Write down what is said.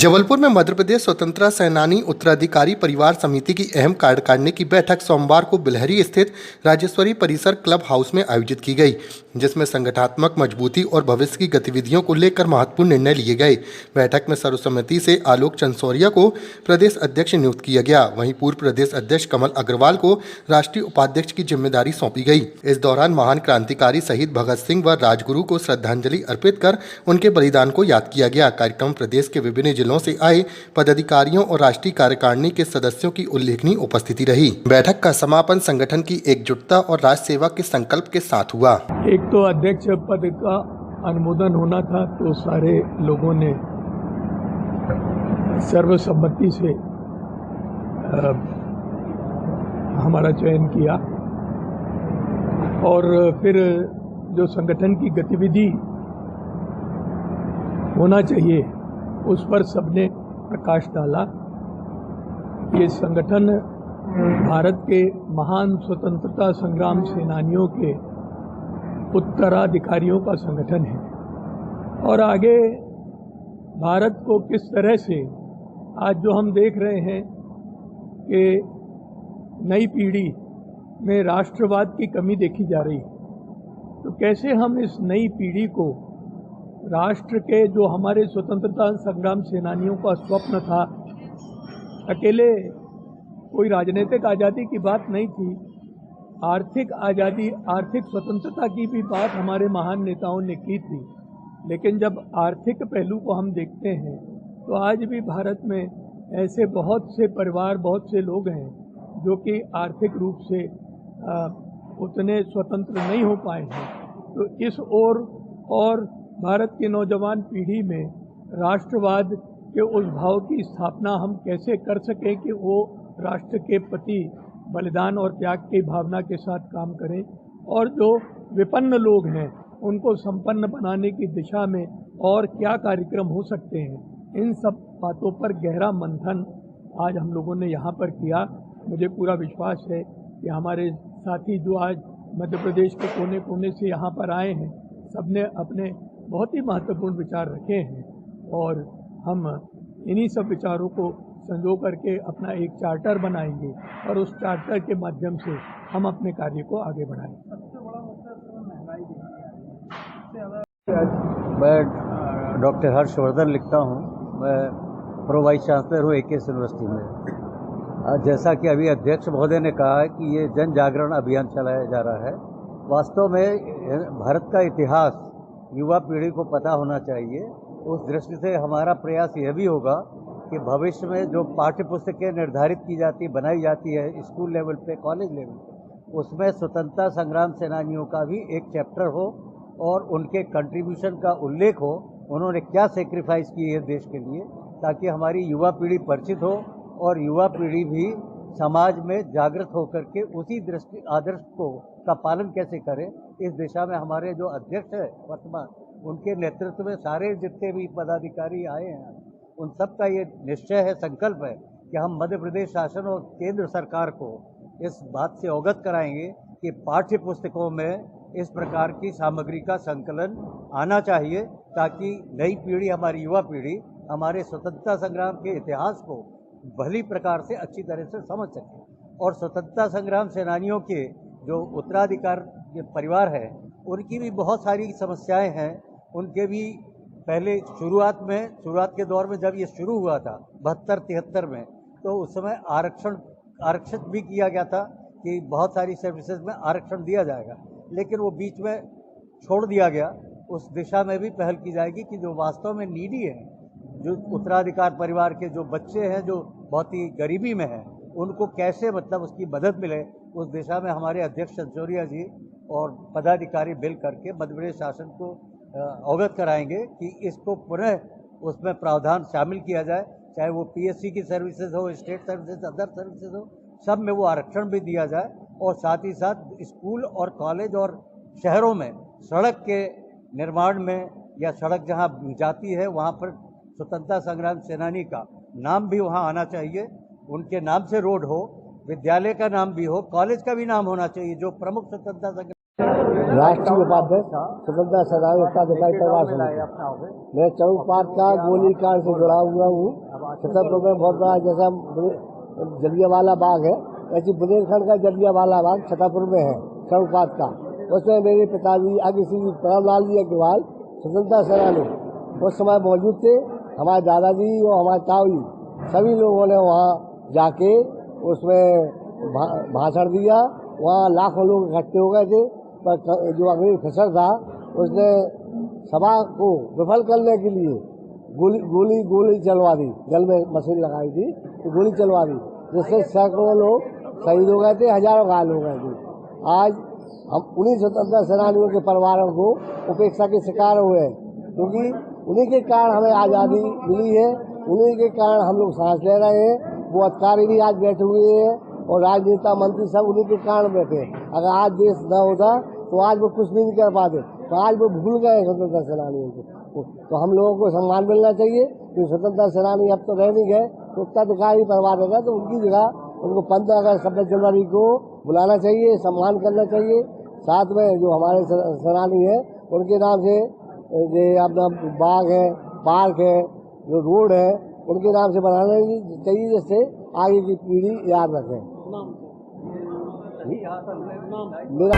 जबलपुर में मध्य प्रदेश स्वतंत्रता सेनानी उत्तराधिकारी परिवार समिति की अहम कार्यकारिणी की बैठक सोमवार को बिलहरी स्थित राजेश्वरी परिसर क्लब हाउस में आयोजित की गई, जिसमें संगठनात्मक मजबूती और भविष्य की गतिविधियों को लेकर महत्वपूर्ण निर्णय लिए गए। बैठक में सर्वसम्मति से आलोक चंसोरिया को प्रदेश अध्यक्ष नियुक्त किया गया। वहीं पूर्व प्रदेश अध्यक्ष कमल अग्रवाल को राष्ट्रीय उपाध्यक्ष की जिम्मेदारी सौंपी गई। इस दौरान महान क्रांतिकारी शहीद भगत सिंह व राजगुरु को श्रद्धांजलि अर्पित कर उनके बलिदान को याद किया गया। कार्यक्रम प्रदेश के विभिन्न जिलों से आए पदाधिकारियों और राष्ट्रीय कार्यकारिणी के सदस्यों की उल्लेखनीय उपस्थिति रही। बैठक का समापन संगठन की एकजुटता और राष्ट्र सेवा के संकल्प के साथ हुआ। एक तो अध्यक्ष पद का अनुमोदन होना था, तो सारे लोगों ने सर्वसम्मति से हमारा चयन किया और फिर जो संगठन की गतिविधि होना चाहिए उस पर सबने प्रकाश डाला। ये संगठन भारत के महान स्वतंत्रता संग्राम सेनानियों के उत्तराधिकारियों का संगठन है और आगे भारत को किस तरह से आज जो हम देख रहे हैं कि नई पीढ़ी में राष्ट्रवाद की कमी देखी जा रही है, तो कैसे हम इस नई पीढ़ी को राष्ट्र के जो हमारे स्वतंत्रता संग्राम सेनानियों का स्वप्न था, अकेले कोई राजनीतिक आज़ादी की बात नहीं थी, आर्थिक आज़ादी आर्थिक स्वतंत्रता की भी बात हमारे महान नेताओं ने की थी। लेकिन जब आर्थिक पहलू को हम देखते हैं तो आज भी भारत में ऐसे बहुत से परिवार, बहुत से लोग हैं जो कि आर्थिक रूप से उतने स्वतंत्र नहीं हो पाए हैं। तो इस ओर और भारत की नौजवान पीढ़ी में राष्ट्रवाद के उस भाव की स्थापना हम कैसे कर सकें कि वो राष्ट्र के प्रति बलिदान और त्याग की भावना के साथ काम करें, और जो विपन्न लोग हैं उनको संपन्न बनाने की दिशा में और क्या कार्यक्रम हो सकते हैं, इन सब बातों पर गहरा मंथन आज हम लोगों ने यहाँ पर किया। मुझे पूरा विश्वास है कि हमारे साथी जो आज मध्य प्रदेश के कोने कोने से यहाँ पर आए हैं, सबने अपने बहुत ही महत्वपूर्ण विचार रखे हैं और हम इन्हीं सब विचारों को संजो करके अपना एक चार्टर बनाएंगे और उस चार्टर के माध्यम से हम अपने कार्य को आगे बढ़ाएंगे। सबसे बड़ा मुद्दा महंगाई है। मैं डॉक्टर हर्षवर्धन लिखता हूँ। मैं प्रो वाइस चांसलर हूँ एकेएस यूनिवर्सिटी में। जैसा कि अभी अध्यक्ष महोदय ने कहा है कि ये जन जागरण अभियान चलाया जा रहा है, वास्तव में भारत का इतिहास युवा पीढ़ी को पता होना चाहिए। उस दृष्टि से हमारा प्रयास यह भी होगा कि भविष्य में जो पाठ्य पुस्तकें निर्धारित की जाती, बनाई जाती है स्कूल लेवल पे, कॉलेज लेवल पे, उसमें स्वतंत्रता संग्राम सेनानियों का भी एक चैप्टर हो और उनके कंट्रीब्यूशन का उल्लेख हो, उन्होंने क्या सेक्रीफाइस की है देश के लिए, ताकि हमारी युवा पीढ़ी परिचित हो और युवा पीढ़ी भी समाज में जागृत होकर के उसी दृष्टि आदर्श को का पालन कैसे करें। इस दिशा में हमारे जो अध्यक्ष है वर्तमान, उनके नेतृत्व में सारे जितने भी पदाधिकारी आए हैं, उन सब का ये निश्चय है, संकल्प है कि हम मध्य प्रदेश शासन और केंद्र सरकार को इस बात से अवगत कराएंगे कि पाठ्य पुस्तकों में इस प्रकार की सामग्री का संकलन आना चाहिए, ताकि नई पीढ़ी, हमारी युवा पीढ़ी, हमारे स्वतंत्रता संग्राम के इतिहास को भली प्रकार से अच्छी तरह से समझ सके। और स्वतंत्रता संग्राम सेनानियों के जो उत्तराधिकार के परिवार है, उनकी भी बहुत सारी समस्याएं हैं। उनके भी पहले शुरुआत के दौर में जब ये शुरू हुआ था 72-73 में, तो उस समय आरक्षित भी किया गया था कि बहुत सारी सर्विसेज में आरक्षण दिया जाएगा, लेकिन वो बीच में छोड़ दिया गया। उस दिशा में भी पहल की जाएगी कि जो वास्तव में नीडी है, जो उत्तराधिकार परिवार के जो बच्चे हैं जो बहुत ही गरीबी में हैं, उनको कैसे उसकी मदद मिले, उस दिशा में हमारे अध्यक्ष चंसोरिया जी और पदाधिकारी मिल करके मध्य प्रदेश शासन को अवगत कराएंगे कि इसको पुनः उसमें प्रावधान शामिल किया जाए, चाहे वो पीएससी की सर्विसेज हो, स्टेट सर्विसेज, अदर सर्विसेज हो, सब में वो आरक्षण भी दिया जाए। और साथ ही साथ स्कूल और कॉलेज और शहरों में सड़क के निर्माण में या सड़क जहाँ जाती है वहाँ पर स्वतंत्रता संग्राम सेनानी का नाम भी वहाँ आना चाहिए, उनके नाम से रोड हो, विद्यालय का नाम भी हो, कॉलेज का भी नाम होना चाहिए, जो प्रमुख स्वतंत्रता संग्राम राष्ट्रीय उपाध्यक्ष स्वतंत्रता सेनानी उत्तराधिकारी परिवार समिति। मैं चौपाट का गोलीकांड से जुड़ा हुआ हूँ। छतरपुर में बहुत बड़ा जैसा जलियांवाला बाग है, ऐसी बुंदेलखंड का जलियांवाला बाग छतरपुर में है चौपाट का। उसमें मेरे पिताजी आगे श्री परमलाल जी अग्रवाल स्वतंत्रता सेनानी उस समय मौजूद थे। हमारे दादाजी और हमारे ताऊ जी सभी लोगों ने वहाँ जाके उसमें भाषण दिया। वहाँ लाखों लोग इकट्ठे हो गए थे, पर जो अंग्रेज अफसर था उसने सभा को विफल करने के लिए गोली चलवा दी। जल में मशीन लगाई थी तो गोली चलवा दी, जिससे सैकड़ों लोग शहीद हो गए थे, हजारों घायल हो गए थे। आज हम उन्हीं स्वतंत्रता सेनानियों के परिवारों को उपेक्षा के शिकार हुए हैं, क्योंकि उन्हीं के कारण हमें आज़ादी मिली है, उन्हीं के कारण हम लोग सांस ले रहे हैं। वो अधिकारी भी आज बैठे हुए हैं और राजनेता मंत्री सब उन्हीं के कारण बैठे हैं। अगर आज देश न होता तो आज वो कुछ भी नहीं कर पाते, तो आज वो भूल गए स्वतंत्रता सेनानियों को। तो हम लोगों को सम्मान मिलना चाहिए, क्योंकि स्वतंत्रता सेनानी अब तो रह नहीं गए, तो उत्तराधिकारी परिवार रहेगा, तो उनकी जगह उनको 15 अगस्त 26 जनवरी को बुलाना चाहिए, सम्मान करना चाहिए। साथ में जो हमारे सेनानी है उनके नाम से ये अपना बाग है, पार्क है, जो रोड है, उनके नाम से बनाना चाहिए, जिससे आगे की पीढ़ी याद रखे। मेरा